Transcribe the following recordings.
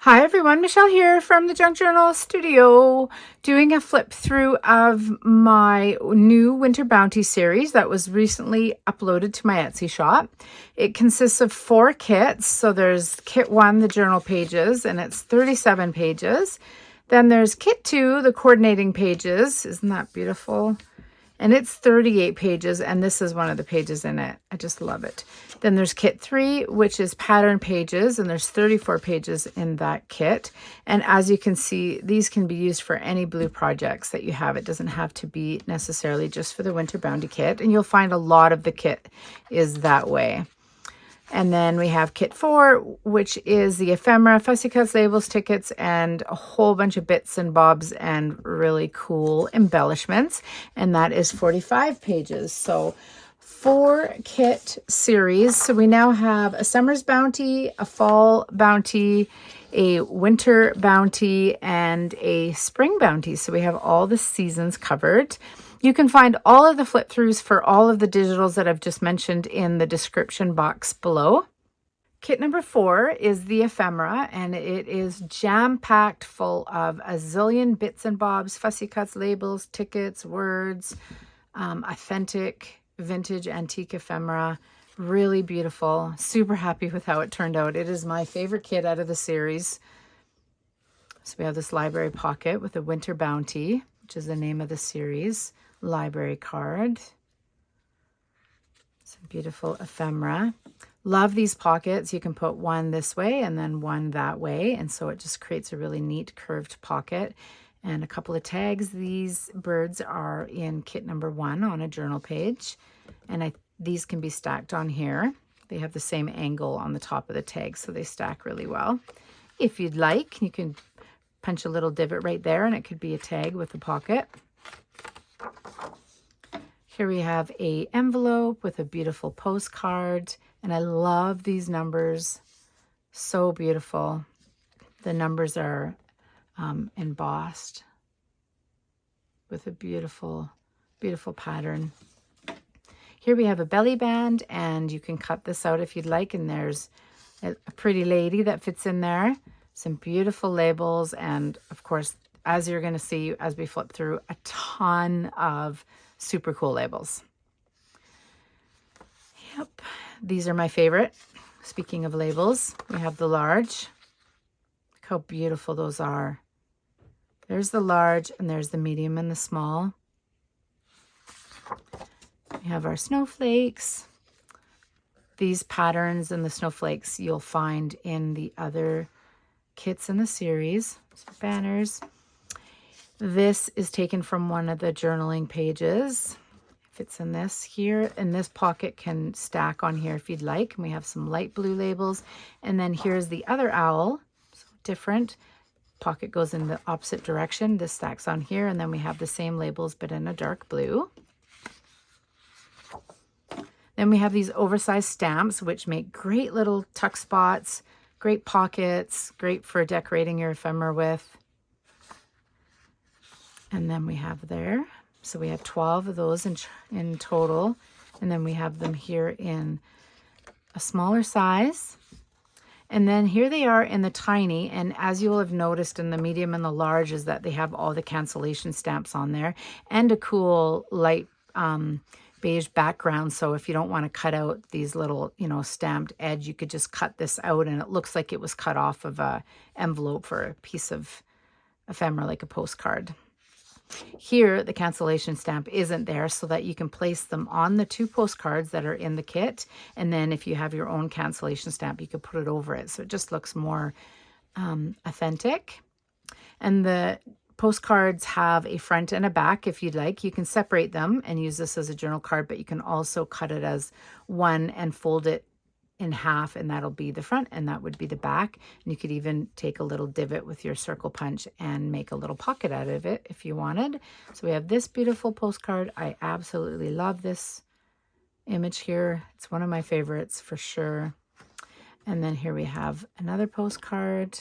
Hi everyone, Michelle here from the Junk Journal Studio, doing a flip through of my new Winter Bounty series that was recently uploaded to my Etsy shop. It consists of 4 kits. So there's kit 1, the journal pages, and it's 37 pages. Then there's kit 2, the coordinating pages. Isn't that beautiful? And it's 38 pages, and this is one of the pages in it. I just love it. Then there's kit 3, which is pattern pages, and there's 34 pages in that kit. And as you can see, these can be used for any blue projects that you have. It doesn't have to be necessarily just for the Winter Bounty kit, and you'll find a lot of the kit is that way. And then we have kit 4, which is the ephemera, fussy cuts, labels, tickets, and a whole bunch of bits and bobs and really cool embellishments. And that is 45 pages. So 4 kit series. So we now have a summer's bounty, a fall bounty, a winter bounty, and a spring bounty. So we have all the seasons covered. You can find all of the flip throughs for all of the digitals that I've just mentioned in the description box below. Kit number 4 is the ephemera, and it is jam-packed full of a zillion bits and bobs, fussy cuts, labels, tickets, words, authentic, vintage, antique ephemera. Really beautiful. Super happy with how it turned out. It is my favorite kit out of the series. So we have this library pocket with a Winter Bounty, which is the name of the series. Library card. Some beautiful ephemera. Love these pockets. You can put one this way and then one that way, and so it just creates a really neat curved pocket. And a couple of tags. These birds are in kit number 1 on a journal page, and these can be stacked on here. They have the same angle on the top of the tag, so they stack really well. If you'd like, you can punch a little divot right there and it could be a tag with a pocket. Here we have an envelope with a beautiful postcard, and I love these numbers. So beautiful. The numbers are embossed with a beautiful, beautiful pattern. Here we have a belly band, and you can cut this out if you'd like, and there's a pretty lady that fits in there. Some beautiful labels, and of course, as you're going to see as we flip through, a ton of super cool labels. Yep, these are my favorite. Speaking of labels, we have the large. Look how beautiful those are. There's the large, and there's the medium and the small. We have our snowflakes. These patterns and the snowflakes you'll find in the other kits in the series. Some banners. This is taken from one of the journaling pages. It fits in this here, and this pocket can stack on here if you'd like. And we have some light blue labels, and then here's the other owl. So different. Pocket goes in the opposite direction. This stacks on here, and then we have the same labels but in a dark blue. Then we have these oversized stamps, which make great little tuck spots, great pockets, great for decorating your ephemera with. And then we have there, so we have 12 of those in total. And then we have them here in a smaller size. And then here they are in the tiny. And as you will have noticed in the medium and the large is that they have all the cancellation stamps on there and a cool light beige background. So if you don't want to cut out these little, stamped edge, you could just cut this out and it looks like it was cut off of a envelope for a piece of ephemera, like a postcard. Here, the cancellation stamp isn't there, so that you can place them on the 2 postcards that are in the kit. And then if you have your own cancellation stamp, you could put it over it. So it just looks more authentic. And the postcards have a front and a back if you'd like. You can separate them and use this as a journal card, but you can also cut it as one and fold it in half, and that'll be the front and that would be the back. And you could even take a little divot with your circle punch and make a little pocket out of it if you wanted. So we have this beautiful postcard. I absolutely love this image here. It's one of my favorites for sure. And then here we have another postcard.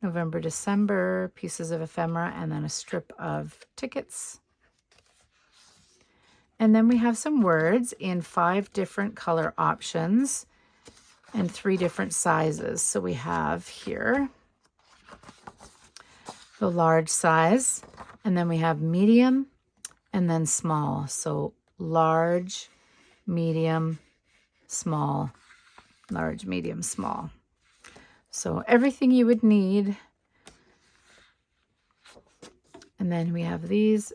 November, December, pieces of ephemera, and then a strip of tickets. And then we have some words in 5 different color options and 3 different sizes. So we have here So large size, and then we have medium and then small. So large, medium, small, large, medium, small. So everything you would need. And then we have these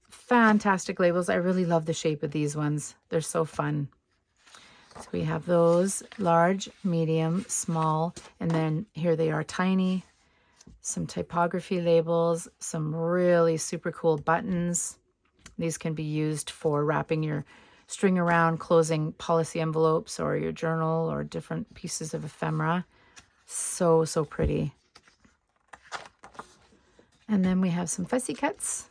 fantastic labels. I really love the shape of these ones. They're so fun. So we have those large, medium, small, and then here they are tiny. Some typography labels, some really super cool buttons. These can be used for wrapping your string around, closing policy envelopes or your journal or different pieces of ephemera. So, so pretty. And then we have some fussy cuts.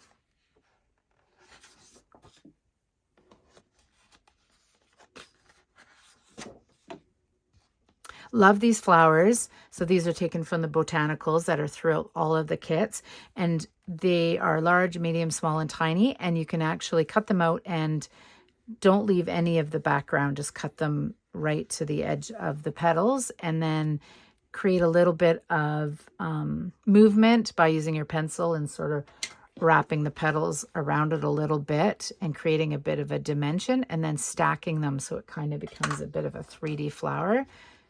Love these flowers. So these are taken from the botanicals that are throughout all of the kits. And they are large, medium, small, and tiny. And you can actually cut them out and don't leave any of the background. Just cut them right to the edge of the petals. And then create a little bit of movement by using your pencil and sort of wrapping the petals around it a little bit and creating a bit of a dimension. And then stacking them so it kind of becomes a bit of a 3D flower.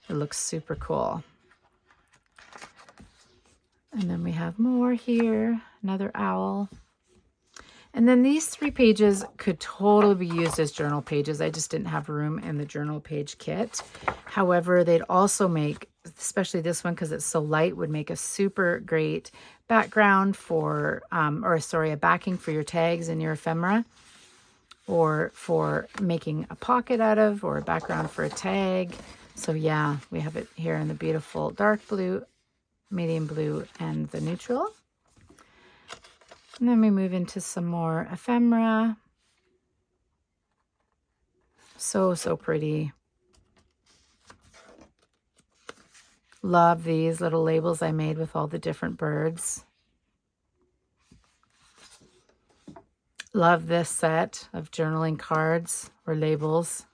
It looks super cool. And then we have more here, another owl. And then these 3 pages could totally be used as journal pages. I just didn't have room in the journal page kit. However, they'd also make, especially this one because it's so light, would make a super great background for, a backing for your tags and your ephemera, or for making a pocket out of, or a background for a tag. So yeah, we have it here in the beautiful dark blue, medium blue, and the neutral. And then we move into some more ephemera. So, so pretty. Love these little labels I made with all the different birds. Love this set of journaling cards or labels.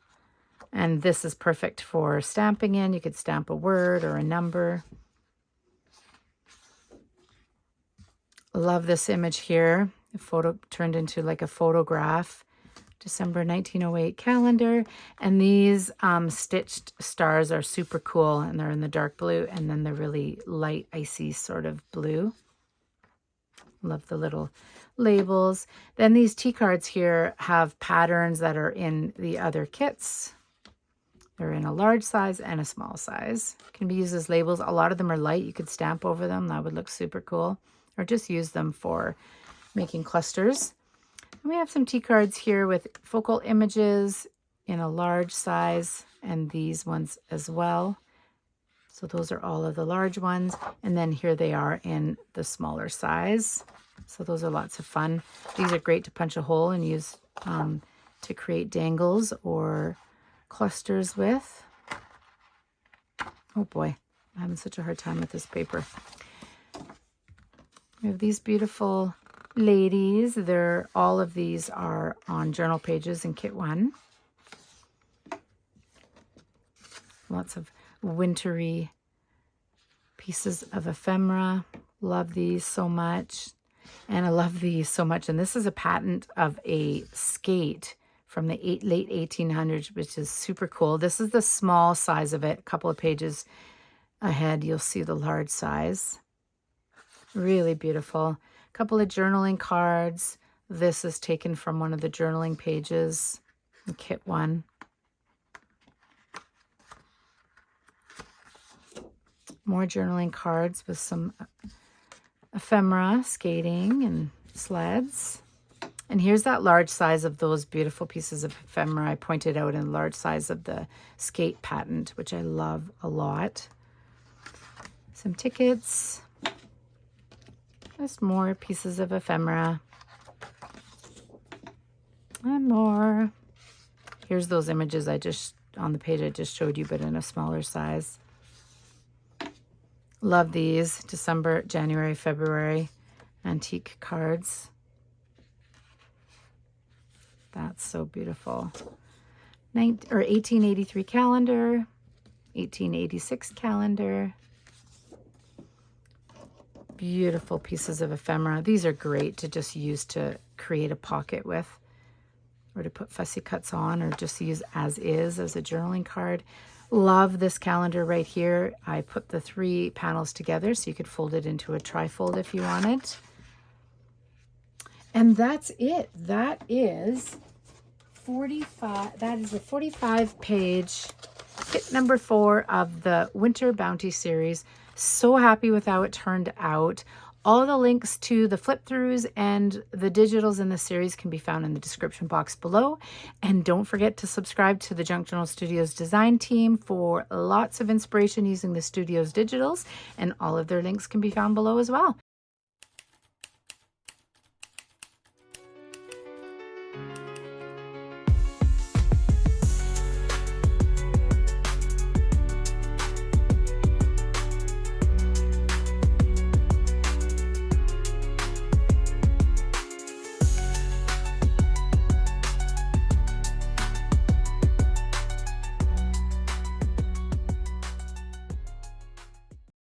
And this is perfect for stamping in. You could stamp a word or a number. Love this image here. The photo turned into like a photograph. December 1908 calendar. And these stitched stars are super cool. And they're in the dark blue. And then the really light, icy sort of blue. Love the little labels. Then these tea cards here have patterns that are in the other kits. They're in a large size and a small size. Can be used as labels. A lot of them are light. You could stamp over them. That would look super cool. Or just use them for making clusters. And we have some tea cards here with focal images in a large size, and these ones as well. So those are all of the large ones. And then here they are in the smaller size. So those are lots of fun. These are great to punch a hole and use to create dangles or clusters with. Oh boy, I'm having such a hard time with this paper. We have these beautiful ladies. All of these are on journal pages in kit 1. Lots of wintry pieces of ephemera. Love these so much. And I love these so much. And this is a patent of a skate from the late 1800s, which is super cool. This is the small size of it. A couple of pages ahead, you'll see the large size. Really beautiful. A couple of journaling cards. This is taken from one of the journaling pages in kit 1. More journaling cards with some ephemera, skating, and sleds. And here's that large size of those beautiful pieces of ephemera I pointed out in the large size of the skate patent, which I love a lot. Some tickets. Just more pieces of ephemera. And more. Here's those images on the page I just showed you, but in a smaller size. Love these December, January, February antique cards. That's so beautiful. 1883 calendar, 1886 calendar. Beautiful pieces of ephemera. These are great to just use to create a pocket with, or to put fussy cuts on, or just use as is as a journaling card. Love this calendar right here. I put the 3 panels together so you could fold it into a trifold if you wanted. And that's it. That is 45. That is a 45-page kit number 4 of the Winter Bounty series. So happy with how it turned out. All the links to the flip throughs and the digitals in the series can be found in the description box below. And don't forget to subscribe to the Junk Journal Studios design team for lots of inspiration using the studio's digitals, and all of their links can be found below as well.